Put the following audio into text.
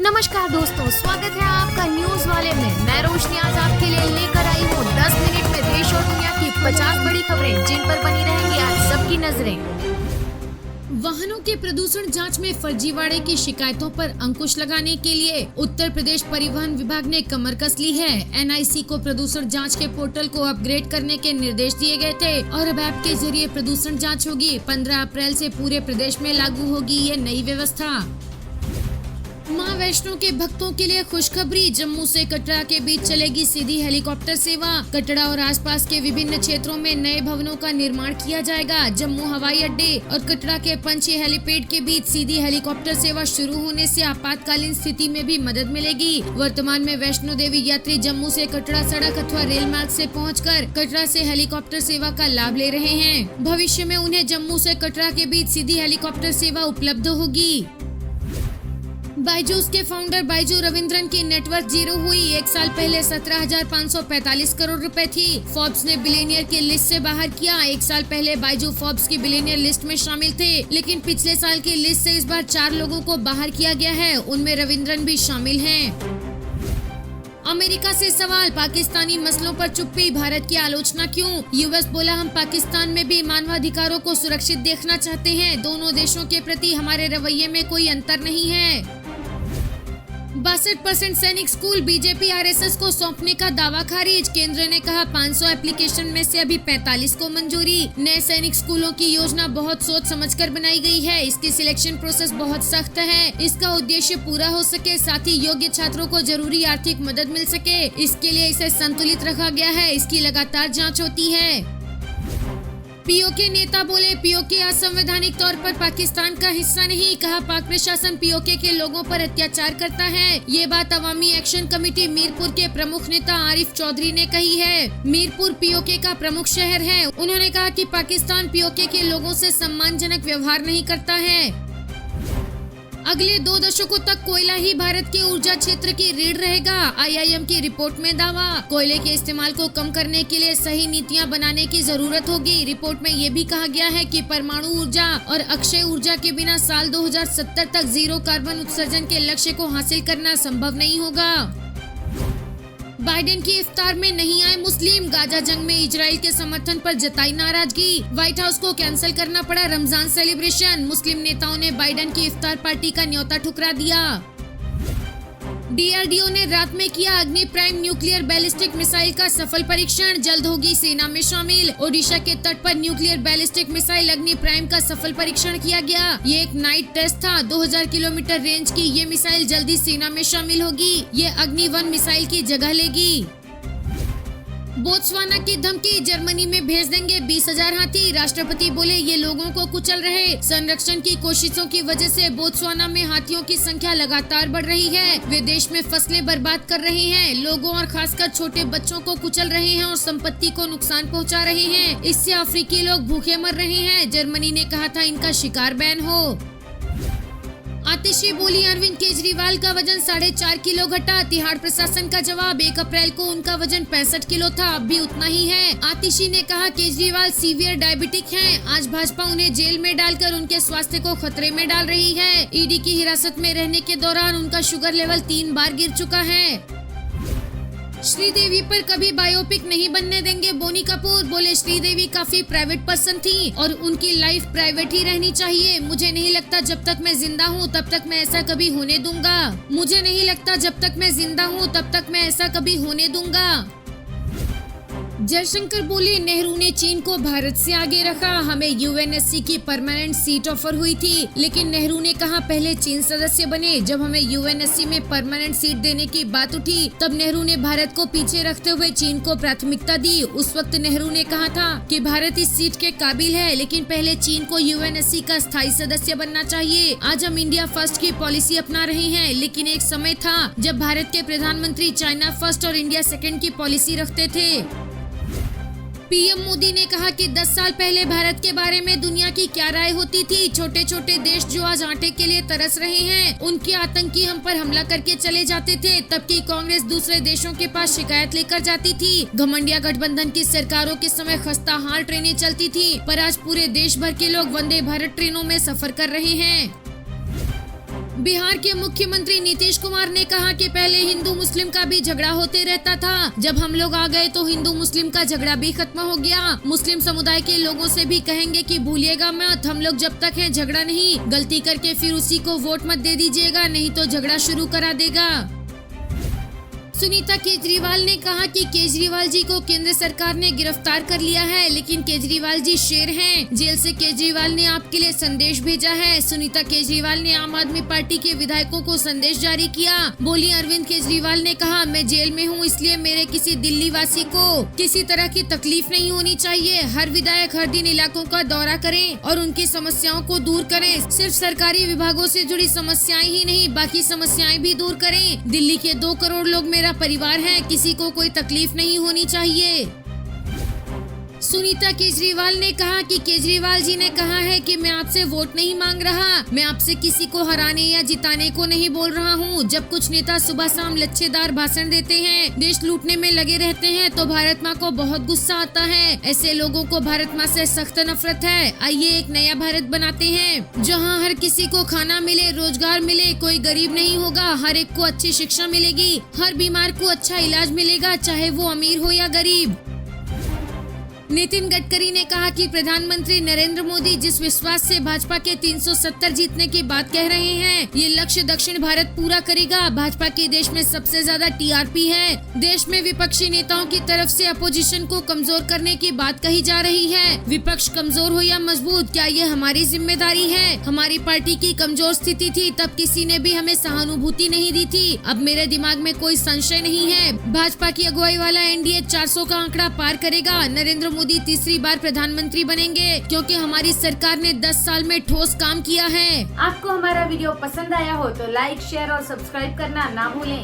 नमस्कार दोस्तों, स्वागत है आपका न्यूज वाले में। मैं रोशनी आज आपके लिए लेकर आई हूँ 10 मिनट में देश और दुनिया की 50 बड़ी खबरें जिन पर बनी रहेंगी आज सबकी नजरें। वाहनों के प्रदूषण जांच में फर्जीवाड़े की शिकायतों पर अंकुश लगाने के लिए उत्तर प्रदेश परिवहन विभाग ने कमर कस ली है। एनआईसी को प्रदूषण जांच के पोर्टल को अपग्रेड करने के निर्देश दिए गए थे और अब ऐप के जरिए प्रदूषण जांच होगी। 15 अप्रैल से पूरे प्रदेश में लागू होगी ये नई व्यवस्था। मां वैष्णो के भक्तों के लिए खुशखबरी, जम्मू से कटरा के बीच चलेगी सीधी हेलीकॉप्टर सेवा। कटरा और आसपास के विभिन्न क्षेत्रों में नए भवनों का निर्माण किया जाएगा। जम्मू हवाई अड्डे और कटरा के पंछी हेलीपैड के बीच सीधी हेलीकॉप्टर सेवा शुरू होने से आपातकालीन स्थिति में भी मदद मिलेगी। वर्तमान में वैष्णो देवी यात्री जम्मू से कटरा सड़क अथवा रेल मार्ग से पहुंचकर कटरा से हेलीकॉप्टर सेवा का लाभ ले रहे हैं। भविष्य में उन्हें जम्मू से कटरा के बीच सीधी हेलीकॉप्टर सेवा उपलब्ध होगी। बायजूस के फाउंडर बायजू रविंद्रन की नेटवर्थ जीरो हुई। एक साल पहले 17,545 करोड़ रुपए थी। फोर्ब्स ने बिलियनियर की लिस्ट से बाहर किया। एक साल पहले बायजू फोर्ब्स की बिलियनियर लिस्ट में शामिल थे, लेकिन पिछले साल की लिस्ट से इस बार 4 लोगों को बाहर किया गया है, उनमें रविंद्रन भी शामिल हैं। अमेरिका से सवाल, पाकिस्तानी मसलों पर चुप्पी, भारत की आलोचना क्यों? यूएस बोला, हम पाकिस्तान में भी मानवाधिकारों को सुरक्षित देखना चाहते हैं। दोनों देशों के प्रति हमारे रवैये में कोई अंतर नहीं है। 62% सैनिक स्कूल बीजेपी आरएसएस को सौंपने का दावा खारिज। केंद्र ने कहा 500 एप्लीकेशन में से अभी 45 को मंजूरी। नए सैनिक स्कूलों की योजना बहुत सोच समझकर बनाई गई है। इसकी सिलेक्शन प्रोसेस बहुत सख्त है। इसका उद्देश्य पूरा हो सके, साथ ही योग्य छात्रों को जरूरी आर्थिक मदद मिल सके, इसके लिए इसे संतुलित रखा गया है। इसकी लगातार जाँच होती है। पीओके नेता बोले, पीओके असंवैधानिक तौर पर पाकिस्तान का हिस्सा नहीं। कहा, पाक प्रशासन पीओके के लोगों पर अत्याचार करता है। ये बात अवामी एक्शन कमेटी मीरपुर के प्रमुख नेता आरिफ चौधरी ने कही है। मीरपुर पीओके का प्रमुख शहर है। उन्होंने कहा कि पाकिस्तान पीओके के लोगों से सम्मानजनक व्यवहार नहीं करता है। अगले 2 दशकों तक कोयला ही भारत के ऊर्जा क्षेत्र की रीढ़ रहेगा। आईआईएम की रिपोर्ट में दावा, कोयले के इस्तेमाल को कम करने के लिए सही नीतियां बनाने की जरूरत होगी। रिपोर्ट में ये भी कहा गया है कि परमाणु ऊर्जा और अक्षय ऊर्जा के बिना साल 2070 तक जीरो कार्बन उत्सर्जन के लक्ष्य को हासिल करना संभव नहीं होगा। बाइडेन की इफ्तार में नहीं आए मुस्लिम, गाजा जंग में इजराइल के समर्थन पर जताई नाराजगी। व्हाइट हाउस को कैंसिल करना पड़ा रमजान सेलिब्रेशन। मुस्लिम नेताओं ने बाइडेन की इफ्तार पार्टी का न्योता ठुकरा दिया। डीआरडीओ ने रात में किया अग्नि प्राइम न्यूक्लियर बैलिस्टिक मिसाइल का सफल परीक्षण, जल्द होगी सेना में शामिल। ओडिशा के तट पर न्यूक्लियर बैलिस्टिक मिसाइल अग्नि प्राइम का सफल परीक्षण किया गया। ये एक नाइट टेस्ट था। 2000 किलोमीटर रेंज की ये मिसाइल जल्दी सेना में शामिल होगी। ये अग्नि 1 मिसाइल की जगह लेगी। बोत्सवाना की धमकी, जर्मनी में भेज देंगे 20,000 हाथी। राष्ट्रपति बोले, ये लोगों को कुचल रहे। संरक्षण की कोशिशों की वजह से बोत्सवाना में हाथियों की संख्या लगातार बढ़ रही है। वे देश में फसलें बर्बाद कर रहे हैं, लोगों और खासकर छोटे बच्चों को कुचल रहे हैं और संपत्ति को नुकसान पहुंचा रहे हैं। इससे अफ्रीकी लोग भूखे मर रहे हैं। जर्मनी ने कहा था इनका शिकार बैन हो। आतिशी बोली, अरविंद केजरीवाल का वजन 4.5 किलो घटा। तिहाड़ प्रशासन का जवाब, 1 अप्रैल को उनका वजन 65 किलो था, अब भी उतना ही है। आतिशी ने कहा, केजरीवाल सीवियर डायबिटिक हैं। आज भाजपा उन्हें जेल में डालकर उनके स्वास्थ्य को खतरे में डाल रही है। ईडी की हिरासत में रहने के दौरान उनका शुगर लेवल 3 बार गिर चुका है। श्रीदेवी पर कभी बायोपिक नहीं बनने देंगे बोनी कपूर। बोले, श्रीदेवी काफी प्राइवेट पर्सन थी और उनकी लाइफ प्राइवेट ही रहनी चाहिए। मुझे नहीं लगता जब तक मैं जिंदा हूँ तब तक मैं ऐसा कभी होने दूंगा। मुझे नहीं लगता जब तक मैं जिंदा हूँ तब तक मैं ऐसा कभी होने दूंगा। जयशंकर बोले, नेहरू ने चीन को भारत से आगे रखा। हमें यूएनएससी की परमानेंट सीट ऑफर हुई थी, लेकिन नेहरू ने कहा पहले चीन सदस्य बने। जब हमें यूएनएससी में परमानेंट सीट देने की बात उठी तब नेहरू ने भारत को पीछे रखते हुए चीन को प्राथमिकता दी। उस वक्त नेहरू ने कहा था कि भारत इस सीट के काबिल है, लेकिन पहले चीन को यूएनएससी का स्थायी सदस्य बनना चाहिए। आज हम इंडिया फर्स्ट की पॉलिसी अपना रहे हैं, लेकिन एक समय था जब भारत के प्रधानमंत्री चाइना फर्स्ट और इंडिया सेकेंड की पॉलिसी रखते थे। पीएम मोदी ने कहा कि 10 साल पहले भारत के बारे में दुनिया की क्या राय होती थी। छोटे छोटे देश जो आज आटे के लिए तरस रहे हैं, उनके आतंकी हम पर हमला करके चले जाते थे, तब की कांग्रेस दूसरे देशों के पास शिकायत लेकर जाती थी। घमंडिया गठबंधन की सरकारों के समय खस्ता हाल ट्रेनें चलती थी, पर आज पूरे देश भर के लोग वंदे भारत ट्रेनों में सफर कर रहे हैं। बिहार के मुख्यमंत्री नीतीश कुमार ने कहा कि पहले हिंदू मुस्लिम का भी झगड़ा होते रहता था, जब हम लोग आ गए तो हिंदू मुस्लिम का झगड़ा भी खत्म हो गया। मुस्लिम समुदाय के लोगों से भी कहेंगे कि भूलिएगा मत, हम लोग जब तक हैं झगड़ा नहीं, गलती करके फिर उसी को वोट मत दे दीजिएगा, नहीं तो झगड़ा शुरू करा देगा। सुनीता केजरीवाल ने कहा कि केजरीवाल जी को केंद्र सरकार ने गिरफ्तार कर लिया है, लेकिन केजरीवाल जी शेर हैं। जेल से केजरीवाल ने आपके लिए संदेश भेजा है। सुनीता केजरीवाल ने आम आदमी पार्टी के विधायकों को संदेश जारी किया। बोली, अरविंद केजरीवाल ने कहा, मैं जेल में हूँ, इसलिए मेरे किसी दिल्ली वासी को किसी तरह की तकलीफ नहीं होनी चाहिए। हर विधायक हर दिन इलाकों का दौरा करें और उनकी समस्याओं को दूर करें। सिर्फ सरकारी विभागों से जुड़ी समस्याएं ही नहीं, बाकी समस्याएं भी दूर करें। दिल्ली के 2 करोड़ लोग मेरा परिवार है, किसी को कोई तकलीफ नहीं होनी चाहिए। सुनीता केजरीवाल ने कहा कि केजरीवाल जी ने कहा है कि मैं आपसे वोट नहीं मांग रहा, मैं आपसे किसी को हराने या जिताने को नहीं बोल रहा हूँ। जब कुछ नेता सुबह शाम लच्छेदार भाषण देते हैं, देश लूटने में लगे रहते हैं, तो भारत माँ को बहुत गुस्सा आता है। ऐसे लोगों को भारत माँ से सख्त नफरत है। आइए एक नया भारत बनाते हैं, जहाँ हर किसी को खाना मिले, रोजगार मिले, कोई गरीब नहीं होगा, हर एक को अच्छी शिक्षा मिलेगी, हर बीमार को अच्छा इलाज मिलेगा, चाहे वो अमीर हो या गरीब। नितिन गडकरी ने कहा कि प्रधानमंत्री नरेंद्र मोदी जिस विश्वास से भाजपा के 370 जीतने की बात कह रहे हैं, ये लक्ष्य दक्षिण भारत पूरा करेगा। भाजपा के देश में सबसे ज्यादा टीआरपी है। देश में विपक्षी नेताओं की तरफ से अपोजिशन को कमजोर करने की बात कही जा रही है। विपक्ष कमजोर हो या मजबूत, क्या ये हमारी जिम्मेदारी है? हमारी पार्टी की कमजोर स्थिति थी, तब किसी ने भी हमें सहानुभूति नहीं दी थी। अब मेरे दिमाग में कोई संशय नहीं है, भाजपा की अगुवाई वाला एनडीए 400 का आंकड़ा पार करेगा। नरेंद्र मोदी तीसरी बार प्रधानमंत्री बनेंगे, क्योंकि हमारी सरकार ने 10 साल में ठोस काम किया है। आपको हमारा वीडियो पसंद आया हो तो लाइक, शेयर और सब्सक्राइब करना ना भूलें।